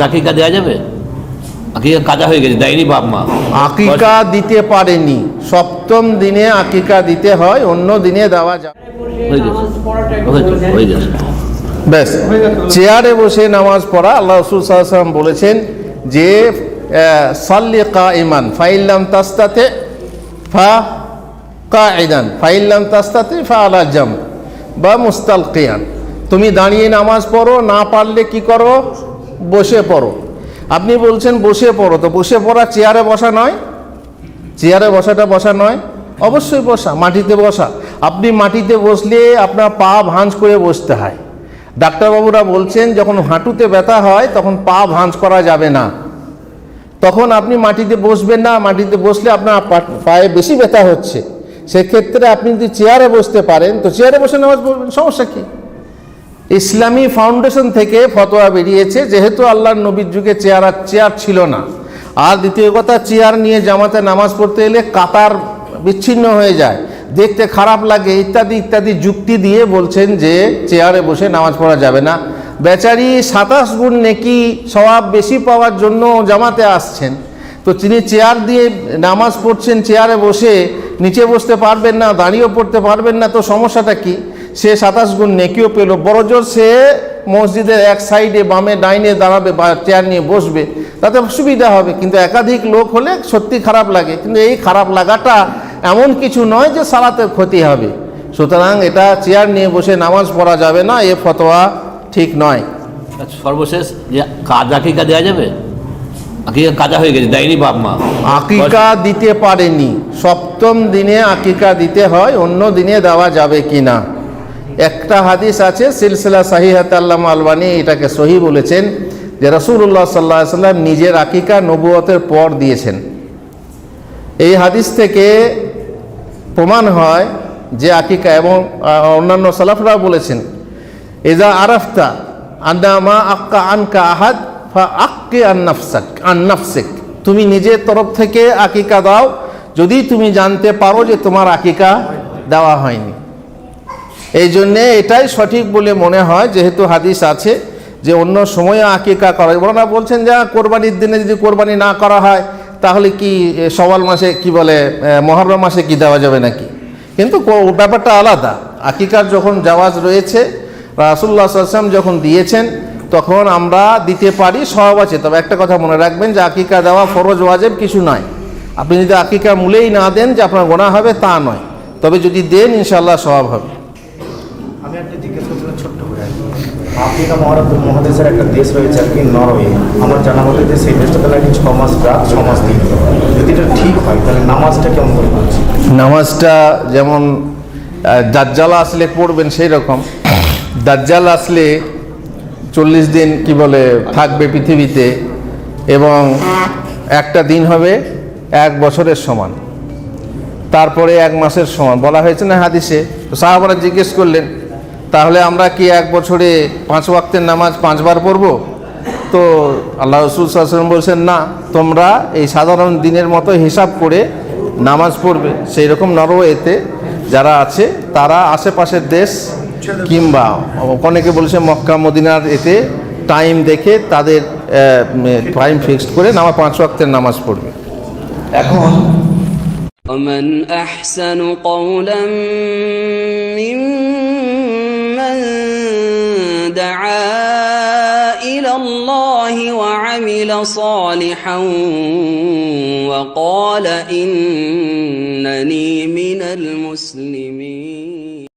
আকিকা দেওয়া যাবে? আকিকা কাজা হয়ে গেছে, দেয়নি বাপ মা, আকিকা দিতে পারেনি, সপ্তম দিনে আকিকা দিতে হয়, অন্য দিনে দেওয়া যায়। হয়ে গেছে, হয়ে গেছে। ব্যাস, চেয়ারে বসে নামাজ পড়া, আল্লাহ রাসূল সাল্লাল্লাহু আলাইহি ওয়াসাল্লাম বলেছেন যে সাল্লি কাইমান ফাইল্লাম তাস্তাতে ফা কাইদান ফাইল্লাম তাস্তাতে ফা আলা জাম বা মুস্তালকিয়ান, তুমি দাঁড়িয়ে নামাজ পড়ো, না পারলে কি করো? বসে পড়ো। আপনি বলছেন বসে পড়ো, তো বসে পড়া চেয়ারে বসা নয়? চেয়ারে বসাটা বসা নয়? অবশ্যই বসা, মাটিতে বসা। আপনি মাটিতে বসলে আপনার পা ভাঁজ করে বসতে হয়। ডাক্তারবাবুরা বলছেন যখন হাঁটুতে ব্যথা হয় তখন পা ভাঁজ করা যাবে না, তখন আপনি মাটিতে বসবেন না। মাটিতে বসলে আপনার পায়ে বেশি ব্যথা হচ্ছে, সেক্ষেত্রে আপনি যদি চেয়ারে বসতে পারেন তো চেয়ারে বসে নামাজ পড়বেন, সমস্যা কি? ইসলামী ফাউন্ডেশন থেকে ফতোয়া বেরিয়েছে, যেহেতু আল্লাহর নবীর যুগে চেয়ার ছিল না, আর দ্বিতীয় কথা চেয়ার নিয়ে জামাতে নামাজ পড়তে এলে কাতার বিচ্ছিন্ন হয়ে যায়, দেখতে খারাপ লাগে, ইত্যাদি ইত্যাদি যুক্তি দিয়ে বলছেন যে চেয়ারে বসে নামাজ পড়া যাবে না। বেচারি 27 গুণ নেকি সওয়াব বেশি পাওয়ার জন্য জামাতে আসছেন, তো তিনি চেয়ার দিয়ে নামাজ পড়ছেন, চেয়ারে বসে নিচে বসতে পারবেন না, দাঁড়িয়েও পড়তে পারবেন না, তো সমস্যাটা কি? সে 27 গুণ নেকিও পেল, বড়জোর সে মসজিদের এক সাইডে বামে ডাইনে দাঁড়াবে বা চেয়ার নিয়ে বসবে, তাতে সুবিধা হবে। কিন্তু একাধিক লোক হলে সত্যি খারাপ লাগে, কিন্তু এই খারাপ লাগাটা এমন কিছু নয় যে সালাতের ক্ষতি হবে। সুতরাং এটা চেয়ার নিয়ে বসে নামাজ পড়া যাবে না, এ ফতোয়া ঠিক নয়। সর্বশেষ যে আকিকা দেওয়া যাবে? আকিকা কাজা হয়ে গেছে, দেয়নি বাপ মা, আকিকা দিতে পারেনি, সপ্তম দিনে আকিকা দিতে হয়, অন্য দিনে দেওয়া যাবে কিনা। একটা হাদিস আছে সিলসিলা সাহিহাতে আল্লামা আলবানী এটাকে সহি বলেছেন যে রাসূলুল্লাহ সাল্লাল্লাহু আলাইহি ওয়াসাল্লাম নিজের আকিকা নবুয়তের পর দিয়েছেন। এই হাদিস থেকে প্রমাণ হয় যে আকিকা, এবং অন্যান্য সালাফরা বলেছেন ইজা আরাফতা আন্না মা আক্কা আনকা আহাদ ফা আক্কি আন নাফসিক, তুমি নিজের তরফ থেকে আকিকা দাও যদি তুমি জানতে পারো যে তোমার আকিকা দেওয়া হয়নি। এই জন্যে এটাই সঠিক বলে মনে হয়, যেহেতু হাদিস আছে যে অন্য সময়ে আকিকা করা। ওনারা বলছেন যে কোরবানির দিনে যদি কোরবানি না করা হয় তাহলে কি শাওয়াল মাসে কি বলে মুহররম মাসে কি দেওয়া যাবে নাকি? কিন্তু ব্যাপারটা আলাদা। আকিকার যখন জাওয়াজ রয়েছে, রাসূলুল্লাহ সাল্লাল্লাহু আলাইহি ওয়াসাল্লাম যখন দিয়েছেন তখন আমরা দিতে পারি, সওয়াব আছে। তবে একটা কথা মনে রাখবেন যে আকিকা দেওয়া ফরজ ওয়াজিব কিছু নয়। আপনি যদি আকিকা মূলেই না দেন যে আপনার গুনাহ হবে তা নয়, তবে যদি দেন ইনশাআল্লাহ সওয়াব হবে। আমি একটা জিজ্ঞেস করছিলাম ছোট্ট করে, আফ্রিকা মহাদেশের একটা দেশ রয়েছে আর কি, নরওয়ে। আমার জানা মতে যে সেই দেশটাতে নাকি 6 মাস রাত 6 মাস দিন। যদি এটা ঠিক হয় তাহলে নামাজটা কেমন করে পড়ছে? নামাজটা যেমন দাজ্জাল আসলে পড়বেন সেই রকম। দাজ্জাল আসলে 40 দিন কি বলে থাকবে পৃথিবীতে, এবং একটা দিন হবে 1 বছরের সমান, তারপরে 1 মাসের সমান বলা হয়েছে না হাদিসে। তো সাহাবারা জিজ্ঞেস করলেন তাহলে আমরা কি 1 বছরে 5 ওয়াক্তের নামাজ 5 বার পড়ব? তো আল্লাহ রাসূল সাল্লাল্লাহু আলাইহি ওয়াসাল্লাম বলছেন না, তোমরা এই সাধারণ দিনের মতো হিসাব করে নামাজ পড়বে। সেই রকম নরওয়েতে যারা আছে তারা আশেপাশের দেশ কিংবা অনেকে বলছে মক্কা মদিনার এতে টাইম দেখে তাদের টাইম ফিক্সড করে 5 ওয়াক্তের নামাজ পড়বে। এখন ومن أحسن قولا ممن دعا إلى الله وعمل صالحا وقال إنني من المسلمين.